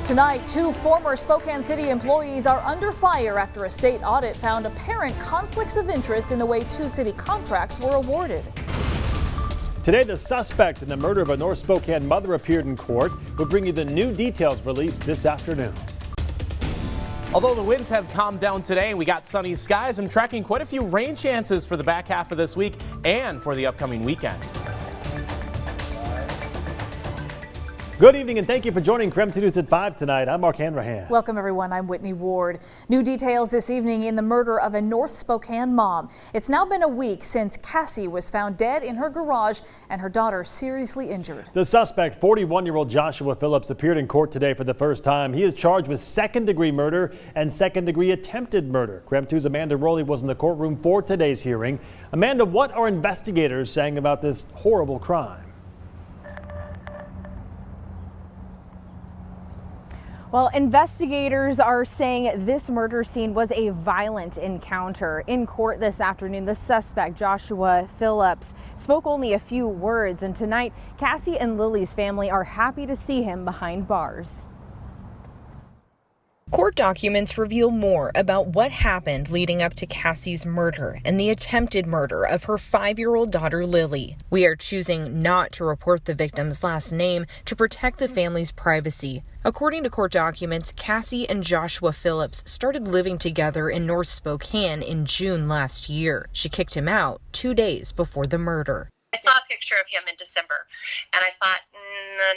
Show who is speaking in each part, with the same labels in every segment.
Speaker 1: Tonight, two former Spokane City employees are under fire after a state audit found apparent conflicts of interest in the way two city contracts were awarded.
Speaker 2: Today, the suspect in the murder of a North Spokane mother appeared in court. We'll bring you the new details released this afternoon.
Speaker 3: Although the winds have calmed down today and we got sunny skies, I'm tracking quite a few rain chances for the back half of this week and for the upcoming weekend.
Speaker 2: Good evening and thank you for joining KREM 2 News at 5 tonight. I'm Mark Hanrahan.
Speaker 1: Welcome everyone, I'm Whitney Ward. New details this evening in the murder of a North Spokane mom. It's now been a week since Cassie was found dead in her garage and her daughter seriously injured.
Speaker 2: The suspect, 41-year-old Joshua Phillips, appeared in court today for the first time. He is charged with second-degree murder and second-degree attempted murder. KREM 2's Amanda Rowley was in the courtroom for today's hearing. Amanda, what are investigators saying about this horrible crime?
Speaker 4: Well, investigators are saying this murder scene was a violent encounter. In court this afternoon, the suspect, Joshua Phillips, spoke only a few words, and tonight, Cassie and Lily's family are happy to see him behind bars.
Speaker 5: Court documents reveal more about what happened leading up to Cassie's murder and the attempted murder of her 5-year-old daughter, Lily. We are choosing not to report the victim's last name to protect the family's privacy. According to court documents, Cassie and Joshua Phillips started living together in North Spokane in June last year. She kicked him out 2 days before the murder.
Speaker 6: I saw a picture of him in December, and I thought,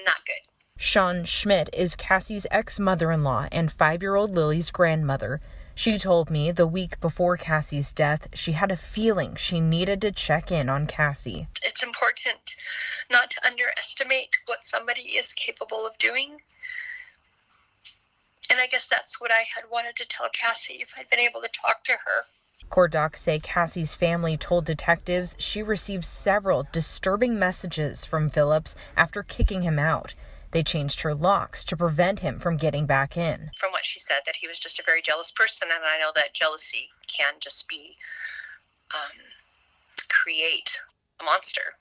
Speaker 6: not good.
Speaker 5: Shawn Schmidt is Cassie's ex-mother-in-law and 5-year-old Lily's grandmother. She told me the week before Cassie's death, she had a feeling she needed to check in on Cassie.
Speaker 6: It's important not to underestimate what somebody is capable of doing. And I guess that's what I had wanted to tell Cassie if I'd been able to talk to her.
Speaker 5: Court docs say Cassie's family told detectives she received several disturbing messages from Phillips after kicking him out. They changed her locks to prevent him from getting back in.
Speaker 6: From what she said, that he was just a very jealous person, and I know that jealousy can just be, create a monster.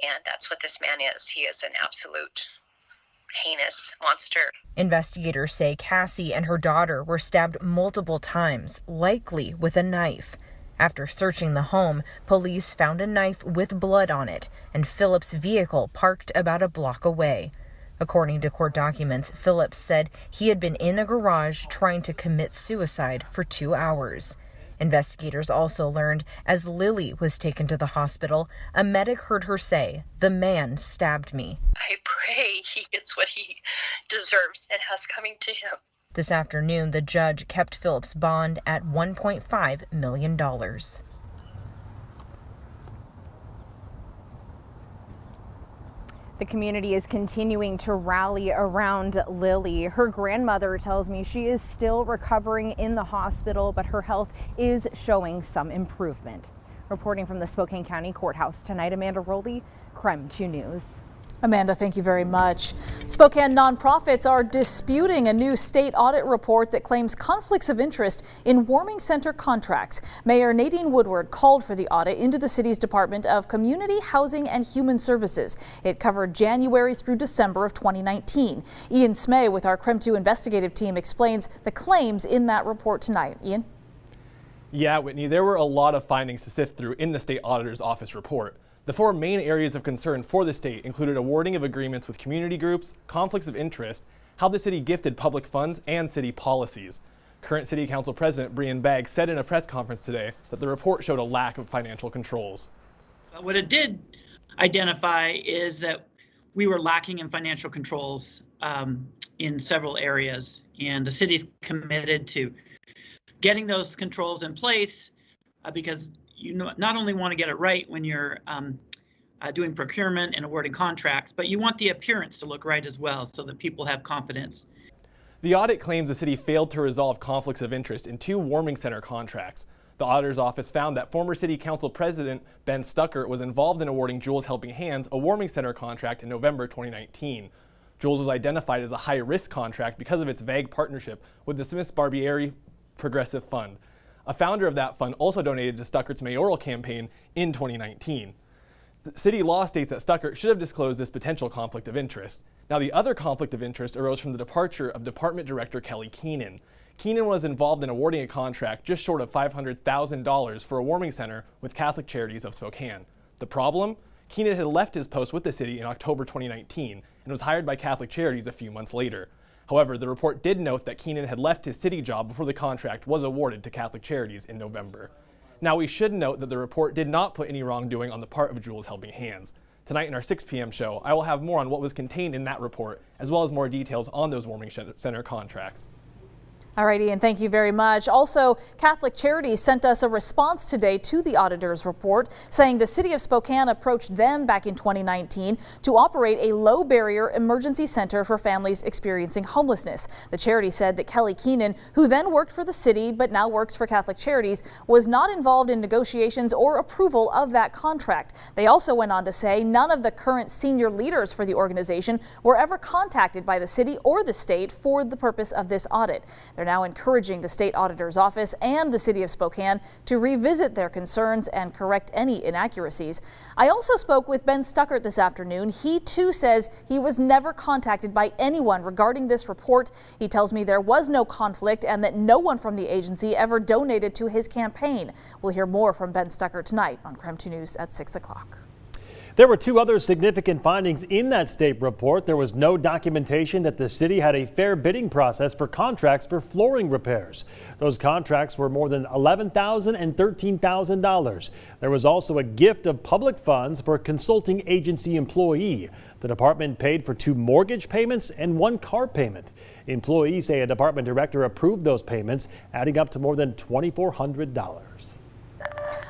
Speaker 6: And that's what this man is. He is an absolute heinous monster.
Speaker 5: Investigators say Cassie and her daughter were stabbed multiple times, likely with a knife. After searching the home, police found a knife with blood on it and Phillips' vehicle parked about a block away. According to court documents, Phillips said he had been in a garage trying to commit suicide for 2 hours. Investigators also learned as Lily was taken to the hospital, a medic heard her say, "The man stabbed me."
Speaker 6: I pray he gets what he deserves and has coming to him.
Speaker 5: This afternoon, the judge kept Phillips' bond at $1.5 million.
Speaker 4: The community is continuing to rally around Lily. Her grandmother tells me she is still recovering in the hospital, but her health is showing some improvement. Reporting from the Spokane County Courthouse tonight, Amanda Rowley, KREM 2 News.
Speaker 1: Amanda, thank you very much. Spokane nonprofits are disputing a new state audit report that claims conflicts of interest in warming center contracts. Mayor Nadine Woodward called for the audit into the city's Department of Community, Housing and Human Services. It covered January through December of 2019. Ian Smay with our KREM 2 investigative team explains the claims in that report tonight. Ian?
Speaker 7: Yeah, Whitney, there were a lot of findings to sift through in the state auditor's office report. The 4 main areas of concern for the state included awarding of agreements with community groups, conflicts of interest, how the city gifted public funds, and city policies. Current City Council President Brian Bagg said in a press conference today that the report showed a lack of financial controls.
Speaker 8: What it did identify is that we were lacking in financial controls in several areas, and the city's committed to getting those controls in place because you not only want to get it right when you're doing procurement and awarding contracts, but you want the appearance to look right as well so that people have confidence.
Speaker 7: The audit claims the city failed to resolve conflicts of interest in 2 warming center contracts. The auditor's office found that former City Council President Ben Stucker was involved in awarding Jules Helping Hands a warming center contract in November 2019. Jules was identified as a high-risk contract because of its vague partnership with the Smiths Barbieri Progressive Fund. A founder of that fund also donated to Stucker's mayoral campaign in 2019. City law states that Stuckert should have disclosed this potential conflict of interest. Now, the other conflict of interest arose from the departure of Department Director Kelly Keenan. Keenan was involved in awarding a contract just short of $500,000 for a warming center with Catholic Charities of Spokane. The problem? Keenan had left his post with the city in October 2019 and was hired by Catholic Charities a few months later. However, the report did note that Keenan had left his city job before the contract was awarded to Catholic Charities in November. Now, we should note that the report did not put any wrongdoing on the part of Jules Helping Hands. Tonight in our 6 p.m. show, I will have more on what was contained in that report, as well as more details on those warming center contracts.
Speaker 1: All right, Ian, thank you very much. Also, Catholic Charities sent us a response today to the auditor's report, saying the city of Spokane approached them back in 2019 to operate a low-barrier emergency center for families experiencing homelessness. The charity said that Kelly Keenan, who then worked for the city but now works for Catholic Charities, was not involved in negotiations or approval of that contract. They also went on to say none of the current senior leaders for the organization were ever contacted by the city or the state for the purpose of this audit. They're now encouraging the state auditor's office and the city of Spokane to revisit their concerns and correct any inaccuracies. I also spoke with Ben Stuckert this afternoon. He too says he was never contacted by anyone regarding this report. He tells me there was no conflict and that no one from the agency ever donated to his campaign. We'll hear more from Ben Stuckert tonight on KREM 2 News at 6 o'clock.
Speaker 2: There were two other significant findings in that state report. There was no documentation that the city had a fair bidding process for contracts for flooring repairs. Those contracts were more than $11,000 and $13,000. There was also a gift of public funds for a consulting agency employee. The department paid for 2 mortgage payments and 1 car payment. Employees say a department director approved those payments, adding up to more than $2,400.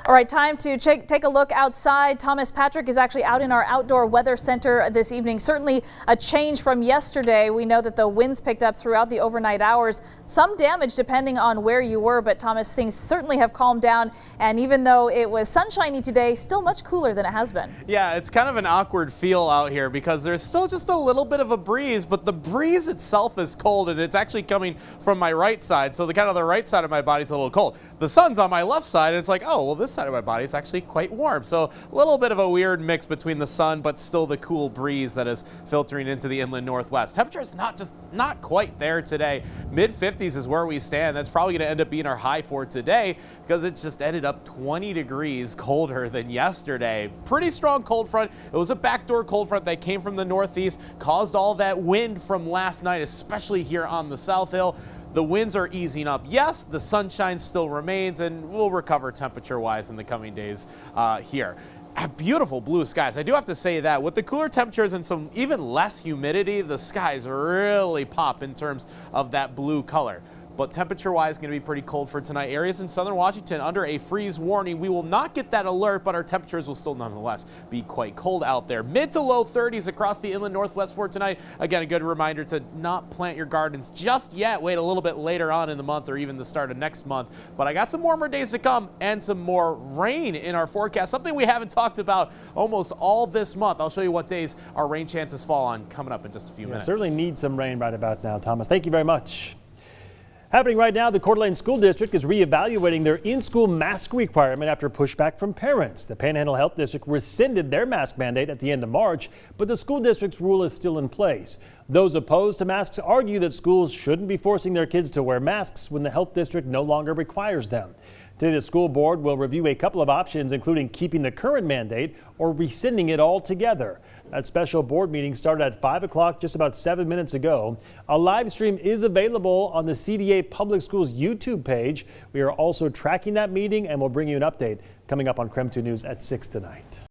Speaker 1: All right, time to take a look outside. Thomas Patrick is actually out in our outdoor weather center this evening. Certainly a change from yesterday. We know that the winds picked up throughout the overnight hours. Some damage depending on where you were, but Thomas, things certainly have calmed down. And even though it was sunshiny today, still much cooler than it has been.
Speaker 3: Yeah, it's kind of an awkward feel out here because there's still just a little bit of a breeze, but the breeze itself is cold and it's actually coming from my right side. So the right side of my body's a little cold. The sun's on my left side and it's like, oh, well, this side of my body is actually quite warm. So a little bit of a weird mix between the sun, but still the cool breeze that is filtering into the inland northwest. Temperature is not quite there today. Mid-50s is where we stand. That's probably going to end up being our high for today because it just ended up 20 degrees colder than yesterday. Pretty strong cold front. It was a backdoor cold front that came from the northeast, caused all that wind from last night, especially here on the South Hill. The winds are easing up. Yes, the sunshine still remains, and we'll recover temperature-wise in the coming days here. Beautiful blue skies. I do have to say that with the cooler temperatures and some even less humidity, the skies really pop in terms of that blue color. But temperature-wise, going to be pretty cold for tonight. Areas in southern Washington under a freeze warning. We will not get that alert, but our temperatures will still nonetheless be quite cold out there. Mid to low 30s across the inland northwest for tonight. Again, a good reminder to not plant your gardens just yet. Wait a little bit later on in the month or even the start of next month. But I got some warmer days to come and some more rain in our forecast, something we haven't talked about almost all this month. I'll show you what days our rain chances fall on coming up in just a few minutes.
Speaker 2: Certainly need some rain right about now, Thomas. Thank you very much. Happening right now, the Coeur d'Alene School District is reevaluating their in-school mask requirement after pushback from parents. The Panhandle Health District rescinded their mask mandate at the end of March, but the school district's rule is still in place. Those opposed to masks argue that schools shouldn't be forcing their kids to wear masks when the health district no longer requires them. Today, the school board will review a couple of options, including keeping the current mandate or rescinding it altogether. That special board meeting started at 5 o'clock just about 7 minutes ago. A live stream is available on the CDA Public Schools YouTube page. We are also tracking that meeting and we'll bring you an update coming up on KREM 2 News at 6 tonight.